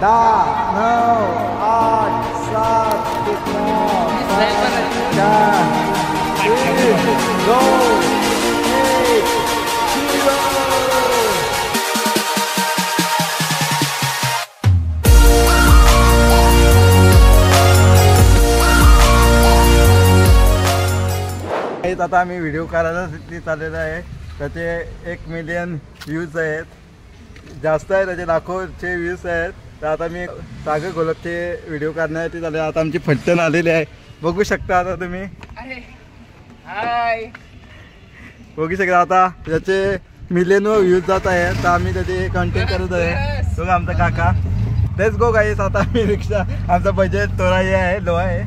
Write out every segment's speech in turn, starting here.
10, 9, 8, 7, 6, 5, 4, 3, 2, 1, 0. आता आम्ही व्हिडिओ करायला चाललेला आहे. त्याचे 1 मिलियन व्ह्यूज आहेत, जास्त आहे, त्याचे लाखोचे व्ह्यूज आहेत. तर आता मी सागर गोलपचे व्हिडिओ करण्यासाठी चालले. आता आमची फट्टण आलेली आहे, बघू शकता आता तुम्ही. हाय, बघू शकता आता त्याचे मिलियन व्ह्यूज जात आहेत. तर आम्ही त्याचे कंटेंट करत आहे. बघा आमचा काका. लेट्स गो गाईस. आता आम्ही रिक्षा, आमचा बजेट थोडा हे आहे, लो आहे.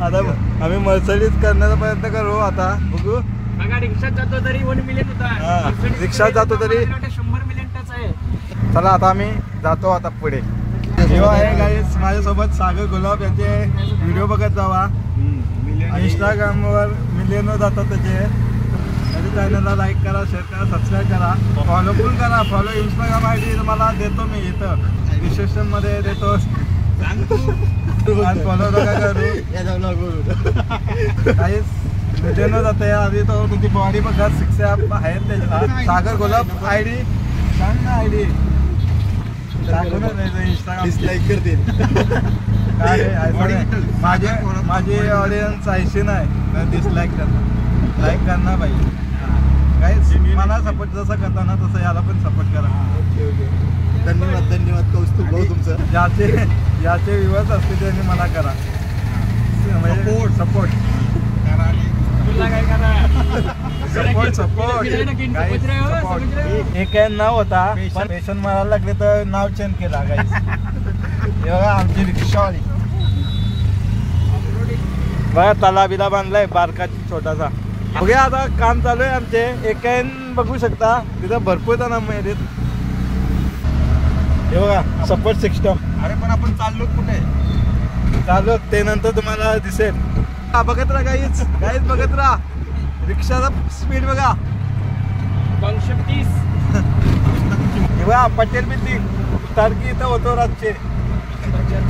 आता आम्ही मर्सिडीज करण्याचा प्रयत्न करू. आता बघू. रिक्षात जातो तरी 1 मिलियन होता, रिक्षात जातो तरी 100 मिलियन टच आहे. चला आता आम्ही जातो आता पुढे. जेव्हा आहे गाईस माझ्यासोबत सागर गुलाब याचे व्हिडिओ बघत जावा. इंस्टाग्रामवर मिलियन जातात त्याच्या चॅनलला लाईक करा, शेअर करा, सबस्क्राईब करा, फॉलो पण करा. फॉलो इंस्टाग्राम ID तुम्हाला देतो मी इथं डिस्क्रिप्शन मध्ये देतो. फॉलो नका करू काहीच मिलियन जाते. आधी तो तुझी बॉडी बघा, 6 आहेत त्याच्याला. सागर गुलाब ID सांग ना. ID टाकूनच नाही इंस्टाग्राम डिसलाईक करते. माझी ऑडियन्स 80 नाही, डिसलाईक करणार, लाईक करणार पाहिजे. काही मला सपोर्ट जसं करताना तसं याला पण सपोर्ट करा. Okay okay. धन्यवाद धन्यवाद कौस्तुभ भाऊ तुमचं. ज्याचे व्ह्यूअर्स असते त्यांनी मला करा सपोर्ट सपोर्ट. एक नाव होता पण पेशंट मारायला लागले तर नाव चेंज केला. बघा आमची रिक्षावाली बघा, तला बिला बांधलाय बारका छोटासा. बघा आता काम चालू आहे आमचे. एक बघू शकता तिथं भरपूर जण आहेत. हे बघा सपोर्ट सिस्टम. अरे पण आपण चाललो कुठे? चाललो ते नंतर तुम्हाला दिसेल. बघत राहा गाईच बघत राहा. रिक्षाचा स्पीड बघा 230. हे बघा पटेल बिल्डिंग सारखी इथं होतो रातचे.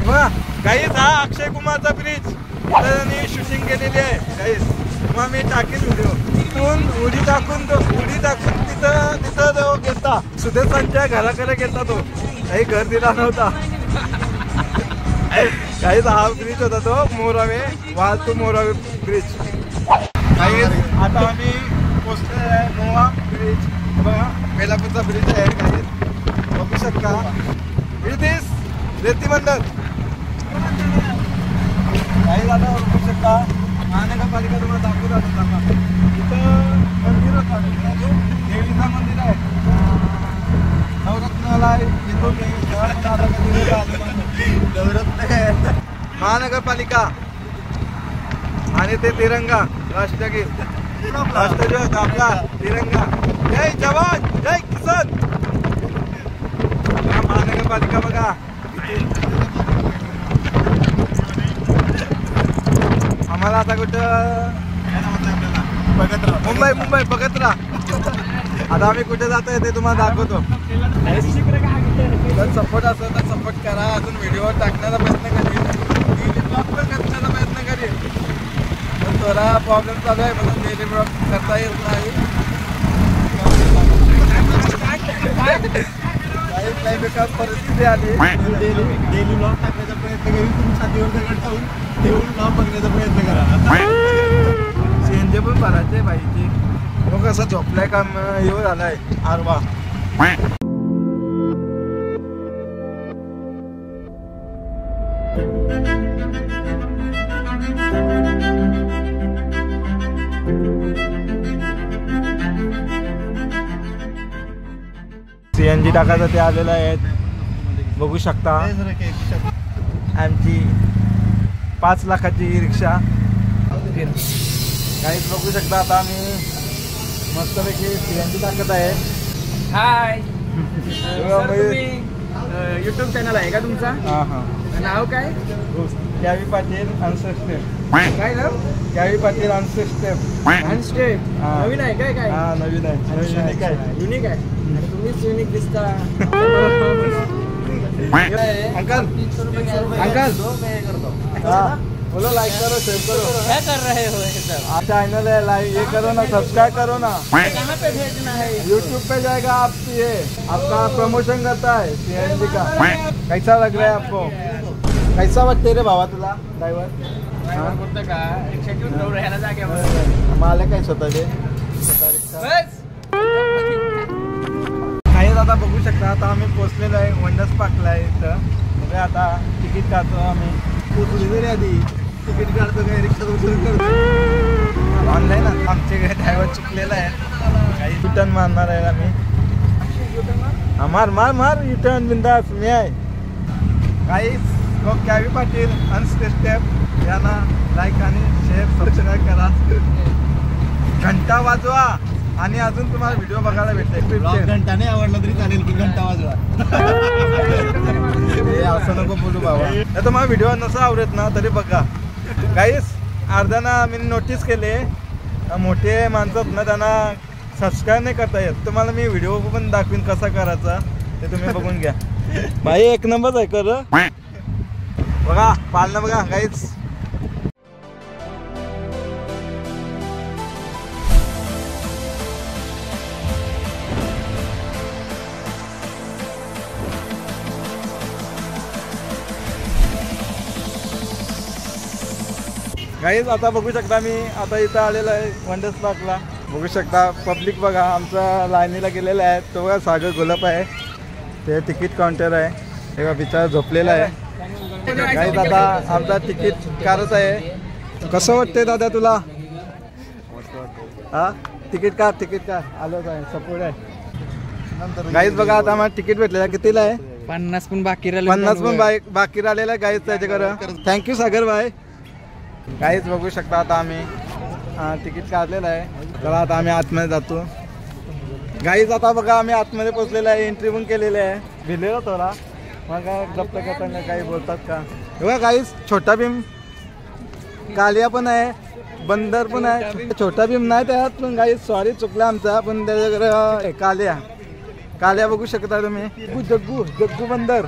बघा गाईच हा अक्षय कुमारचा ब्रिज त्यांनी शूटिंग केलेली आहे गाईस. मग मी टाकेल व्हिडिओ. तिथून उडी टाकून तिथं तो गेलता सुदेशांच्या घराकडे गेलता. तो काही घर दिला नव्हता. काहीच हा ब्रिज होता तो मोरावे, वाहतूक मोरावे ब्रिज. काही आता आम्ही पोचलो आहे मोहा ब्रिज. बघा बेलापूरचा ब्रिज आहे काही बघू शकता. रेती मंडळ काही आता बघू शकता. महानगरपालिका तुम्हाला दाखवत असताना इथं मंदिर होतं, देवीचं मंदिर आहे. नवरत्नाला इथून नवरत्न महानगरपालिका आणि ते तिरंगा राष्ट्रगीत राष्ट्रध्वज आपला तिरंगा. जय जवान जय किसान. महानगरपालिका बघा. आम्हाला आता कुठं मुंबई बघत राहा. आता आम्ही कुठे जातोय ते तुम्हाला दाखवतो. जर सपोर्ट असेल तर सपोर्ट करा. अजून व्हिडिओ टाकण्याचा प्रयत्न करेल, ब्लॉग पण करण्याचा प्रयत्न करेल. पण थोडा प्रॉब्लेम चालू आहे म्हणून डेली ब्लॉग करता येत नाही. काही बेकार परिस्थिती आली. डेली ब्लॉग टाकण्याचा प्रयत्न करेल. तुम्ही छातीवर दगड ठेवून ब्लॉग बघण्याचा प्रयत्न करा. CNG पण भरायचे बाईचे. मग कसं झोपलाय काम येऊ झालाय आरवा. CNG टाकायचं ते आलेलं आहे बघू शकता. आमची 5 लाखाची रिक्षा काहीच बघू शकता. आता आम्ही मस्तपैकी CNG टाकत आहे. हाय, युट्यूब चॅनल आहे का तुमचा? हां हां. नाव काय? कॅवी पाटील अनस्टेप. काय नाव? कॅवी पाटील अनस्टेप. अनस्टेप नवीन आहे काय? हां नवीन आहे. युनिक आहे. तुम्हीच युनिक दिसता. अंकल अंकल हाँ बोलो लाइक करो शेयर करो. क्या कर रहे हो ये सब? आप चैनल है लाइक ये करो ना सब्सक्राइब करो ना. कहाँ पे भेजना है? यूट्यूब पे जाएगा आप ये आपका प्रमोशन करता है CNG का. कैसा लग रहा है आपको? कैसा वाटते रे भावा तुला ड्रायव्हर? ड्रायव्हर बोलतो का रिक्षा घेऊन जाऊ राहायला जागेवर. मला काय स्वतःचे बस. काही आता बघू शकता. आता आम्ही पोहोचलेलो आहे वंडर्स पार्कला आहे इथं. बघा आता तिकीट काढतो आम्ही. पोचली तरी आधी तिकीट काढतो काय रिक्षा करतो ऑनलाईन. आमचे काही ड्रायव्हर चुकलेला आहे. काही रिटर्न मारणार आहे आम्ही. मार मार मार रिटर्न बिंदास मी आहे. काही कॅवी पाटील अनस्टे स्टेप यांना लाईक आणि शेअर सबस्क्राईब करा. घंटा वाजवा आणि अजून तुम्हाला व्हिडिओ बघायला भेटते. घंटा नाही आवडला तरी चालेल की घंटा वाजवा. असं नको बोलू बाबा. तर मला व्हिडिओ नसं आवडत ना तरी बघा. काहीच अर्ध्यांना मी नोटीस केले मोठे माणसं ना त्यांना सबस्क्राईब नाही करता येत. तुम्हाला मी व्हिडिओ पण दाखवीन कसा करायचा ते तुम्ही बघून घ्या. भाई एक नंबर आहे कर बघा पालणं बघा काहीच. गाईज आता बघू शकता मी आता इथं आलेलो आहे वंडर्स पार्कला. बघू शकता पब्लिक बघा आमचा लाईनीला गेलेला आहे. तो बघा सागर गुलाब आहे ते तिकीट काउंटर आहे. हे बघा बिचारा झोपलेला आहे. गाईज आता आमचा तिकीट काढत आहे. कसं वाटतंय दादा तुला? हा तिकीट काढ आलोच आहे सपोर्ट आहे. गाईज बघा आता आम्हाला तिकीट भेटलेलं कितीला आहे? 50 पण बाकी राहिले. 50 पण बाकी राहिलेलं आहे गाईज त्याच्याकडं. थँक्यू सागर भाई. काहीच बघू शकता आता आम्ही तिकीट काढलेलं आहे. चला आता आम्ही आतमध्ये जातो. गाईज आता बघा आम्ही आतमध्ये पोचलेलं आहे. एंट्री पण केलेली आहे. भिलेलो थोडा मग काय जप्त करताना काही बोलतात का? बघा गाईज छोटा भीम कालिया पण आहे बंदर पण आहे. छोटा भीम नाही त्यात पण गाईज सॉरी चुकला आमचा पण त्याच्याकडे कालिया बघू शकता तुम्ही. जग्गू बंदर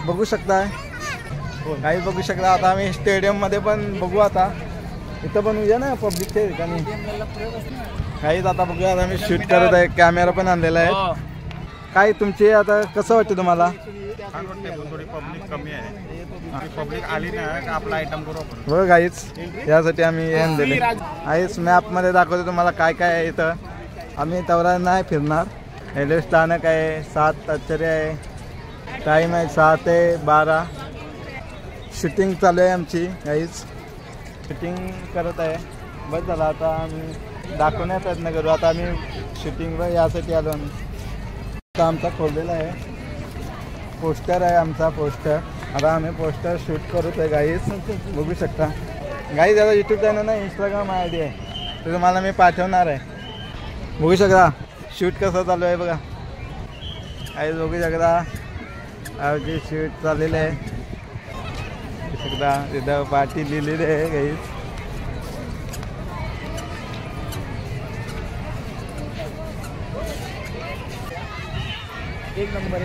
बघू शकताय. काही बघू शकता. आता आम्ही स्टेडियम मध्ये पण बघू. आता इथं पण उद्या ना पब्लिकच्या ठिकाणी काहीच. आता बघूया आता आम्ही शूट करत आहे. कॅमेरा पण आणलेला आहे. काय तुमचे आता कसं वाटतं तुम्हाला? थोडी पब्लिक कमी आहे. पब्लिक आली ना आपला आयटम करू आपण. बघ गाईच यासाठी आम्ही हे आणलेले आहेच. मॅपमध्ये दाखवतो तुम्हाला काय काय आहे इथं. आम्ही तेवढा नाही फिरणार. रेल्वे स्थानक आहे. 7 आश्चर्य आहे. टाईम आहे 6 ते 12. शूटिंग चालू आहे आमची गाईज. शूटिंग करत आहे. बस झालं आता आम्ही दाखवण्याचा प्रयत्न करू. आता आम्ही शूटिंग यासाठी आलो आम्ही. आता आमचा खोललेला आहे पोस्टर आहे आमचा पोस्टर. आता आम्ही पोस्टर शूट करत आहे गाईज. बघू शकता गाईज. आता यूट्यूब चॅनल नाही इंस्टाग्राम ID आहे ते तुम्हाला मी पाठवणार आहे. बघू शकता शूट कसं चालू आहे बघा गाईज. बघू शकता आमची शूट चाललेलं आहे. तिथं पाठी लिहिलेली आहे गाईज. एक नंबर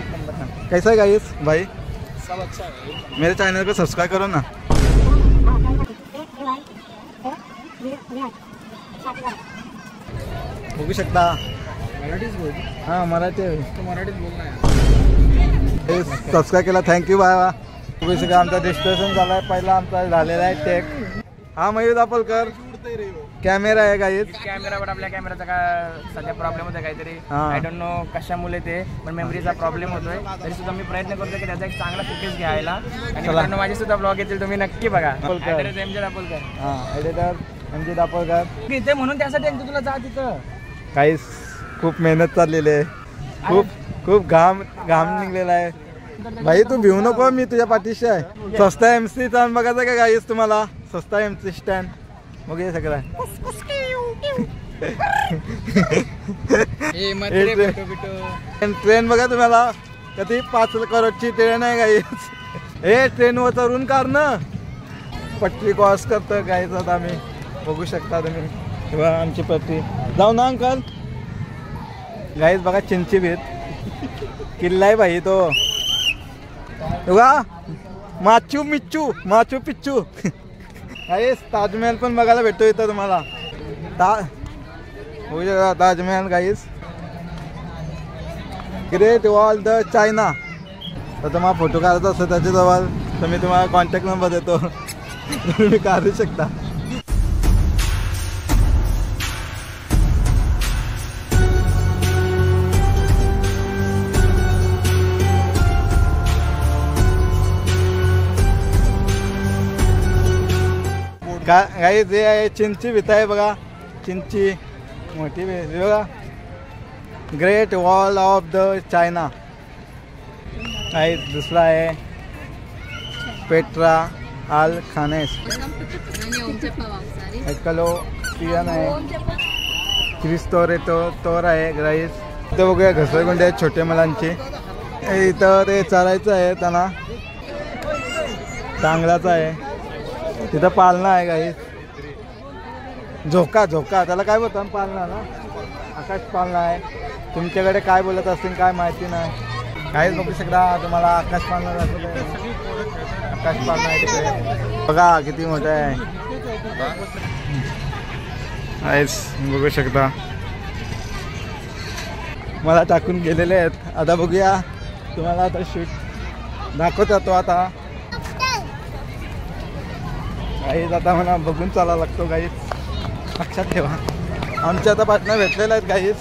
कैसा है गाइस भाई? सब अच्छा है. मेरे चैनल को सब्सक्राइब करो ना. बघू शकता मराठीच बोल. हां मराठी आहे. तू मराठीत बोल ना. सबस्क्राईब केला थँक्यू बाय. बघू शकता आमचा डिस्कशन झाला आहे. पहिला आमचा झालेला आहे टेक. हा मयूर दापोलकर कॅमेरा आहे गाईज. कॅमेरावर आपल्या कॅमेराचा का सध्या प्रॉब्लेम होता काहीतरी. आय डोंट नो कशामुळे ते पण मेमरीचा प्रॉब्लेम होतोय. तरी सुद्धा मी प्रयत्न करतो की त्याचा एक चांगला फुटेज घ्यायला. आणि मित्रांनो माझे सुद्धा ब्लॉग येतील तुम्ही नक्की बघा. MJ दापोलकर. हां एडिटर MJ दापोलकर इथे म्हणून त्यासाठी एकदा तुला जा तिथं. काहीच खूप मेहनत चाललेली आहे. खूप घाम निघलेला आहे. भाई तू भिवू नको मी तुझ्या पाठीशी आहे. सस्ता MC स्टँड बघायचा का गाईस तुम्हाला? सस्ता MC स्टँड बघूया सगळं. ट्रेन बघा तुम्हाला कधी 5 करोडची ट्रेन आहे गाईस. हे ट्रेनवर चढून काढणं पटरी क्रॉस करतं गाईस. आता आम्ही बघू शकता तुम्ही तेव्हा आमची पटरी. जाऊ ना अंकल गाईज बघा चिंची भीत किल्ला आहे भाई तो बघा माचू पिच्चू गाईज ताजमहल पण बघायला भेटतो इथं तुम्हाला Taj Mahal guys great wall the China. तर तुम्हाला फोटो काढायचा असतो त्याच्याजवळ तर मी तुम्हाला कॉन्टॅक्ट नंबर देतो तुम्ही काढू शकता. काही जे आहे चिंची भीत आहे बघा चिंची मोठी भीत बघा great wall of the China. आहे दुसरा आहे पेट्रा आल खानेस कलोसियन आहे क्रिस्तोरे तोर आहे ग्राईस. इथं बघूया घसरगुंडे आहेत छोटे मुलांचे. इथं ते चरायचं आहे त्यांना चांगलाच आहे. तिथं पालना आहे गाईस झोका त्याला काय बोलतात पालना ना आकाश पालना आहे. तुमच्याकडे काय बोलत असतील काय माहिती नाही. काहीच बघू शकता तुम्हाला आकाश पालना आकाश पालना आहे तिकडे बघा किती मोठं आहे. बघू शकता मला टाकून गेलेले आहेत. आता बघूया तुम्हाला आता शूट दाखवत तो आता गाईज आता मला बघून चालावं लागतो गाईज लक्षात ठेवा. आमचे आता पार्टनर भेटलेले आहेत गाईज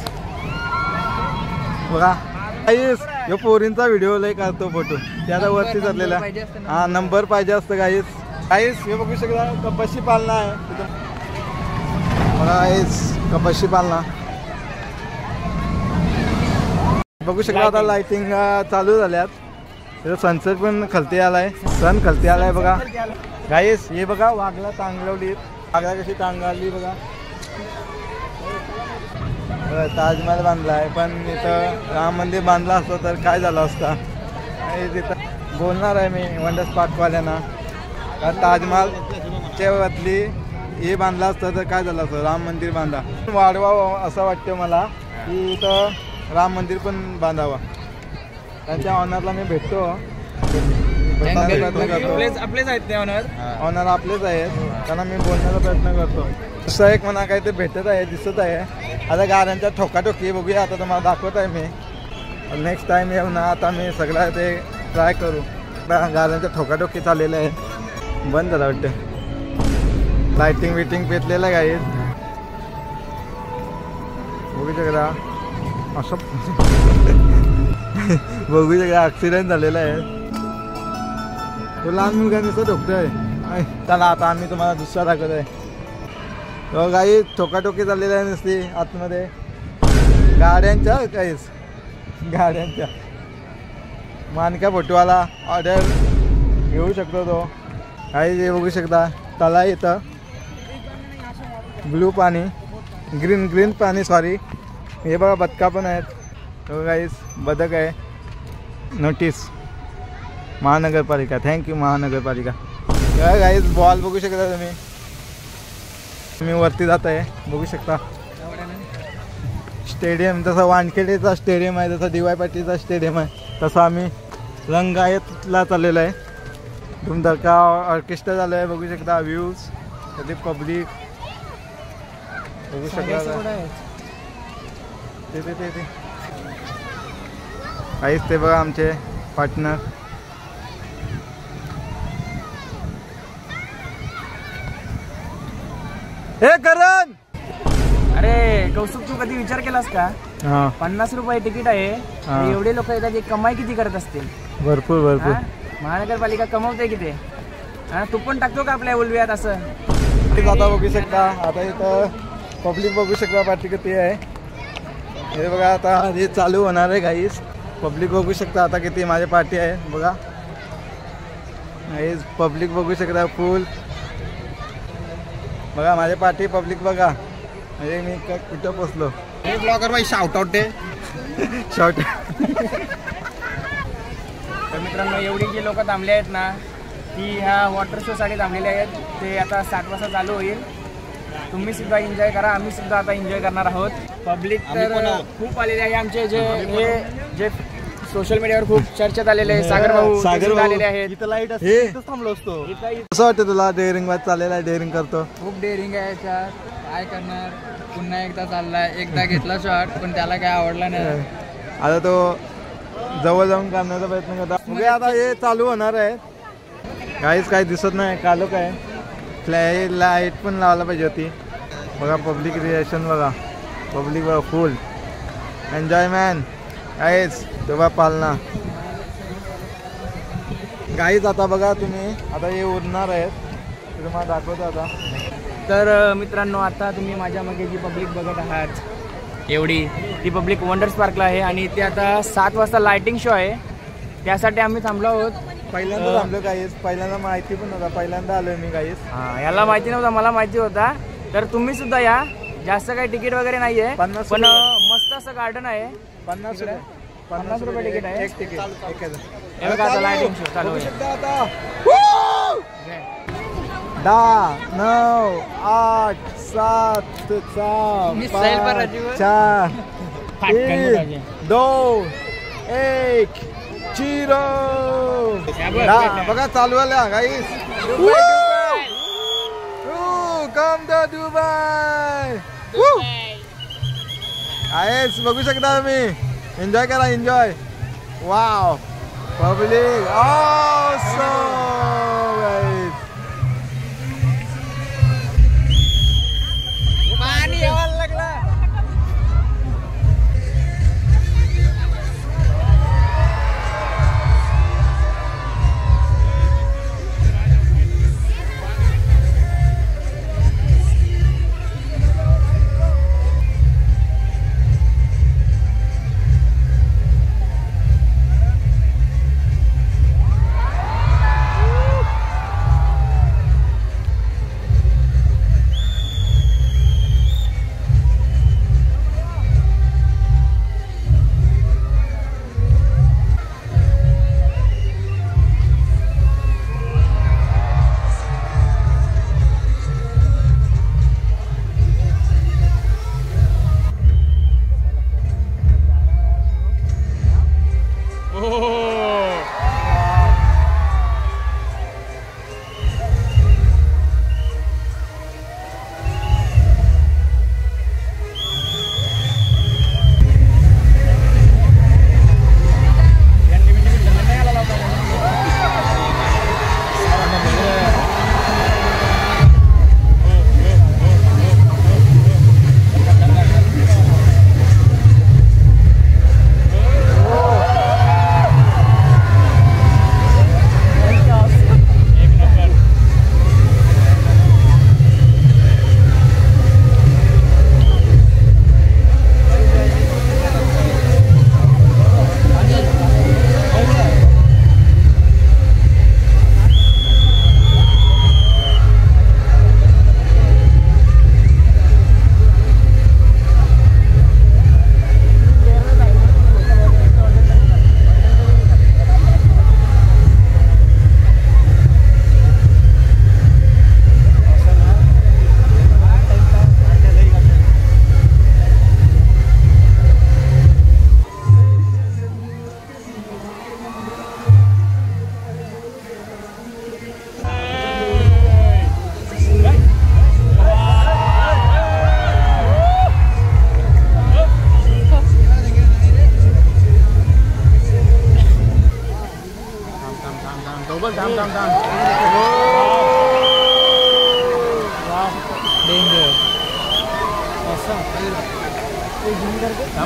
बघा गाईज यो पोरींचा व्हिडिओ लय काढतो फोटो ते आता वरती चाललेला हा नंबर पाहिजे असतं गाईज. हे बघू शकता कपाशी पालना आहे बघा गाईज कपाशी पालना बघू शकता. आता लाइटिंग चालू झाल्यात सनसेट पण खालती आलाय सन खालती आलाय बघा गाईस. हे बघा वाघला टांगवली वाघला कशी टांगवली बघा. ताजमहल बांधला आहे पण इथं राम मंदिर बांधलं असतं तर काय झालं असतं. तिथं बोलणार आहे मी वंडर्स पार्कवाल्यांना का ताजमहलच्या वरती हे बांधलं असतं तर काय झालं असतं राम मंदिर बांधा वाढवावं असं वाटतं मला की इथं राम मंदिर पण बांधावा. त्यांच्या ऑनरला मी भेटतो आपलेच आहेत ते ऑनर आपलेच आहेत त्यांना मी बोलण्याचा प्रयत्न करतो. दुसरं एक म्हणा काही ते भेटत आहे दिसत आहे. आता गाड्यांच्या ठोकाठोकी बघूया आता तुम्हाला दाखवत आहे मी नेक्स्ट टाइम येऊ ना आता मी सगळं ते ट्राय करू. गाड्यांच्या ठोकाठोकी चाललेलं आहे बंद झालं वाटतं. लाइटिंग विटिंग पेटलेलं आहे गाईज बघू शकता असं बघू शकता ॲक्सिडेंट झालेला आहे. तो लहान मुलगा नुसतं ढोकतोय. चला आता आम्ही तुम्हाला दुसरा दाखवत आहे. तो काही ठोकाठोकी चाललेली आहे नुसती आतमध्ये गाड्यांच्या काहीच गाड्यांच्या मानक्या फोटोवाला ऑर्डर घेऊ शकतो तो काही जे बघू शकता. तला येतं ब्लू पाणी ग्रीन पाणी सॉरी. हे बघा बदका पण आहेत तो काहीच बदक आहे. नोटीस महानगरपालिका थँक्यू महानगरपालिका. काय गाईज बॉल बघू शकता तुम्ही वरती जात आहे बघू शकता. स्टेडियम जसं वानखेडेचा स्टेडियम आहे जसं DY पाटीलचा स्टेडियम आहे तसं आम्ही रंगायतला चाललेलं आहे. धुमधडका ऑर्केस्ट्रा झालं आहे बघू शकता. व्ह्यूज कधी पब्लिक बघू शकता ते काहीच ते बघा आमचे पार्टनर. हे करण अरे कौस्तुभ तू कधी विचार केलास का 50 रुपये तिकीट आहे एवढे लोक येतात कमाई किती करत असतील. भरपूर महानगरपालिका कमवते किती तू पण टाकतो का आपल्या उलव्यात असं. आता बघू शकता आता इथं पब्लिक बघू शकता पार्टी किती आहे. हे बघा आता हे चालू होणार आहे गाईस. पब्लिक बघू शकता आता किती माझी पार्टी आहे बघा. गाईस पब्लिक बघू शकता फुल बघा माझी पार्टी पब्लिक बघा. म्हणजे मी कुठं पोचलो. ब्लॉगर बाई शाउट आउट दे शॉर्ट. तर मित्रांनो एवढी जे लोक थांबले आहेत ना ती ह्या वॉटर शो साठी थांबलेले आहेत. ते आता 7 वाजता चालू होईल तुम्ही सुद्धा एन्जॉय करा, आम्ही सुद्धा आता एन्जॉय करणार आहोत. पब्लिक तर खूप आलेले आहे. आमचे जे सोशल मीडियावर खूप चर्चेत आलेले आहे, सागर भाऊ आलेले आहेत. इथं लाईट असते थांबलो असतो. कसं वाटतं तुला? डेअरिंग वाज चाललेला आहे, डेअरिंग करतो. खूप डेअरिंग आहे याच्यात, काय करणार. पुन्हा एकदा चाललाय, एकदा घेतला शॉट पण त्याला काय आवडला नाही. आता तो जवळ जाऊन करण्याचा प्रयत्न करता. म्हणजे आता हे चालू होणार आहे. काहीच काही दिसत नाही. कालो काय लाईट पण लावायला पाहिजे होती. बघा पब्लिक रिएक्शन बघा, पब्लिक बघा फुल एन्जॉयमेंट काहीच तेव्हा पालना. काहीच आता बघा तुम्ही, आता हे उडणार आहेत, तुम्हाला दाखवतो आता. तर मित्रांनो, आता तुम्ही माझ्या मागे जी पब्लिक बघत आहात एवढी, ती पब्लिक वंडर्स पार्कला आहे आणि इथे आता 7 वाजता लाइटिंग शो आहे. त्यासाठी आम्ही थांबलो आहोत. पहिल्यांदा थांबलो काहीच, पहिल्यांदा माहिती पण नव्हता, पहिल्यांदा आलोय मी काहीच. हां, याला माहिती नव्हता, मला माहिती होता. तर तुम्ही सुद्धा या. जास्त काही तिकीट वगैरे नाही आहे, पण मस्त असं गार्डन आहे. 50 रुपये तिकीट आहे. एक तिकीट. हे बघा आता लाइटिंग शो चालू आहे. 10, 9, 8, 7, 6, 5, 4, 3, 2, 1, 0. बघा चालू आल्या गाईस. Come the Dubai. आहेस बघू शकता तुम्ही. एन्जॉय करा, एन्जॉय. वाव पब्लिक ऑसम गाईस. पाणी यायला लागला.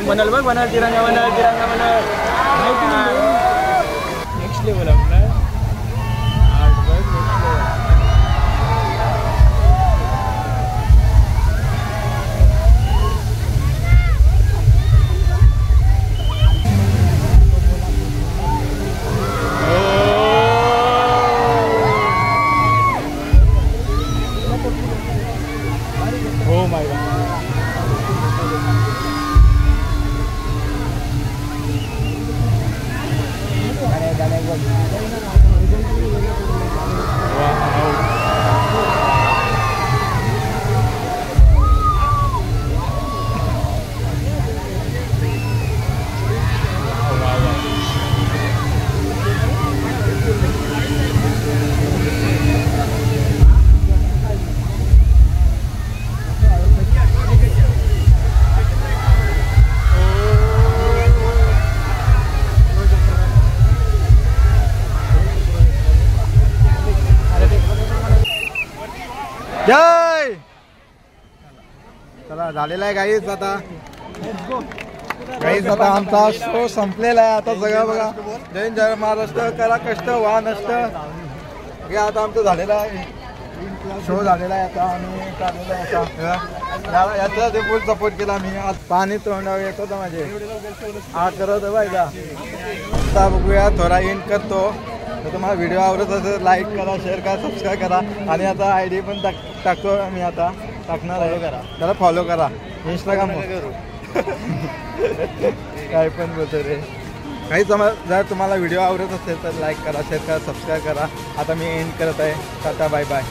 बनल बघ, बनल तिरंगा, बनल तिरंगा, बनल नेक्स्ट लेवल आपला. Oh my God. जय. चला झालेला आहे गाईज आता. गाईज आता आमचा शो संपलेला आहे. आता सगळं बघा जय जय महाराष्ट्र करा कष्ट वा नष्ट हे आता आमचं झालेलं आहे. शो झालेला आहे आता आणि चाललेला आहे आता. याचा ते फुल सपोर्ट केला मी. आज पाणी तोंडावर येत होतं माझे हा करत पाहिजे. आता बघूया थोडा एंड करतो. तर तुम्हाला व्हिडिओ आवडत असेल लाईक करा शेअर करा सबस्क्राईब करा आणि आता आय डी पण टाकतो मी आता टाकणार आहे. त्याला फॉलो करा इंस्टाग्राम काय पण बोलतो रे. काही जर तुम्हाला व्हिडिओ आवडत असेल तर लाईक करा शेअर करा सबस्क्राईब करा. आता मी एंड करत आहे. Tata bye bye.